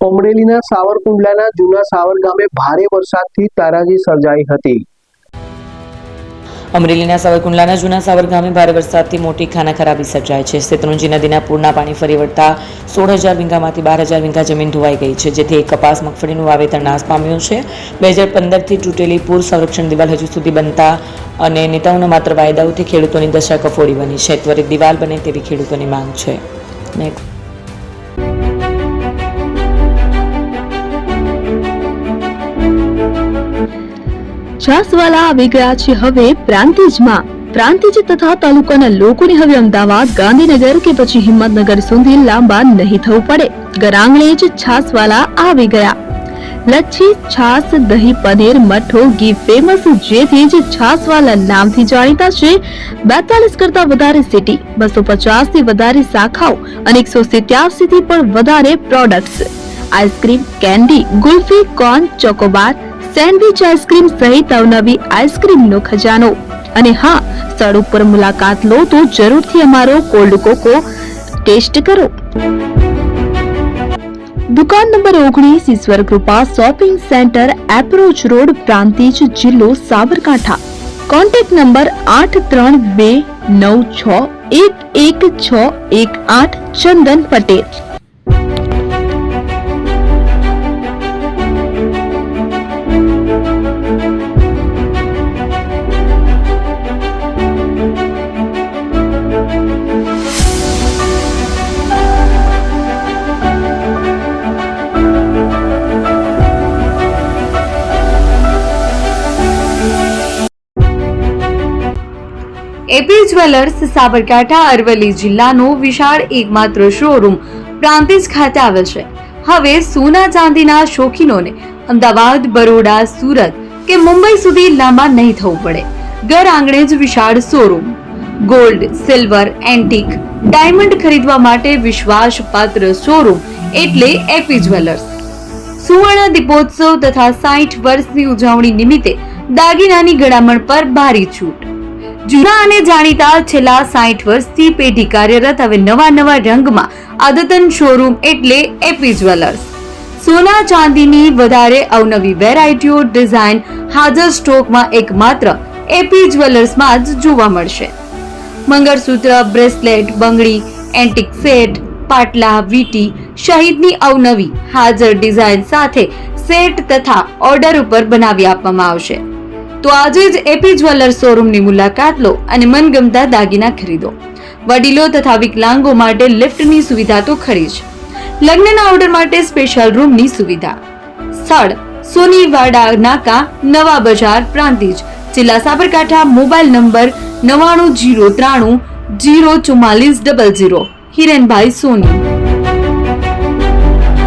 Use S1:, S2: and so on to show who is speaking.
S1: અમરેલીના સાવરકુંડલાના જૂના સાવર ગામે ભારે વરસાદથી તારાજી સર્જાઈ હતી।
S2: અમરેલીના સાવરકુંડલાના જૂના સાવર ગામે ભારે વરસાદથી મોટી ખાનાખરાબી સર્જાઈ છે। શેત્રુંજી નદીના પૂરના પાણી ફરી વળતા 16,000 વીંઘામાંથી 12,000 વીંઘા જમીન ધોવાઈ ગઈ છે, જેથી એક કપાસ મગફળીનું વાવેતર નાશ પામ્યું છે। 2015થી તૂટેલી પૂર સંરક્ષણ દિવાલ હજુ સુધી બનતા અને નેતાઓના માત્ર વાયદાઓથી ખેડૂતોની દશા કફોડી બની છે। ત્વરિત દિવાલ બને તેવી ખેડૂતોની માંગ છે।
S3: છાસવાલા આવી ગયા છે હવે પ્રાંતિજમાં। પ્રાંતિજ તથા તાલુકાના લોકોને હવે અમદાવાદ, ગાંધીનગર કે પછી હિંમતનગર સુધી લાંબા નહીં થવું પડે। ઘર આંગણે જ છાસવાલા આવી ગયા। લચ્છી, છાસ, દહીં, પનીર, મઠો, ઘી ફેમસ, જેથી જ છાસવાલા નામથી જાણીતા છે। 42 કરતા વધારે સિટી, 250 થી વધારે શાખાઓ અને 187 થી પણ વધારે products. Ice cream, candy, kulfi, corn, Chocobar, sandwich ice cream સહિત અવનવી આઈસ્ક્રીમનો ખજાનો। અને હા, સ્થળ ઉપર મુલાકાત લો તો જરૂરથી અમારો કોલ્ડ કોકો ટેસ્ટ કરો। દુકાન number 19, Ishwar Krupa shopping centre, approach road, Prantij, જિલ્લો Sabarkantha. Contact number 8329611618 Chandan Patel.
S4: AP jewellers Sabarkantha Aravalli જિલ્લાનો વિશાળ એકમાત્ર શોરૂમ પ્રાંતિજ ખાતે આવેલ છે। હવે સોના ચાંદીના શોખીનોને અમદાવાદ, બરોડા, સુરત કે મુંબઈ સુધી લાંબા નહીં થવું પડે। ઘર આંગણે જ વિશાળ showroom. Gold, silver, antique, diamond ખરીદવા માટે વિશ્વાસપાત્ર શોરૂમ એટલે એપી જ્વેલર્સ। સુવર્ણ દીપોત્સવ તથા 60 વર્ષની ઉજવણી નિમિત્તે દાગીનાની ગળામણ પર ભારી છૂટ। જૂના અને જાણીતા છેલ્લા 60 વર્ષથી પેઢી કાર્યરત હવે નવા રંગમાં અદ્યતન શોરૂમ એટલે એપી જ્વેલર્સ। સોના ચાંદીની વધારે અવનવી વેરાયટીઓ, ડિઝાઇન હાજર સ્ટોકમાં એકમાત્ર એપી જ્વેલર્સમાં જ જોવા મળશે। મંગળસૂત્ર, બ્રેસલેટ, બંગડી, એન્ટિક સેટ, પાટલા, વીટી સહિતની અવનવી હાજર ડિઝાઇન સાથે સેટ તથા ઓર્ડર ઉપર બનાવી આપવામાં આવશે। તો આજે જ એપી જ્વેલર્સ શોરૂમની મુલાકાત લો અને મનગમતા દાગીના ખરીદો। વડીલો તથા વિકલાંગો માટે લિફ્ટની સુવિધા તો ખરી જ, લગ્નના ઓર્ડર માટે સ્પેશિયલ રૂમની સુવિધા। સ્થળ સોનીવાડા નાકા, નવા બજાર, પ્રાંતિજ, જિલ્લા સાબરકાંઠા। Mobile number 9903004400। હિરેનભાઈ સોની।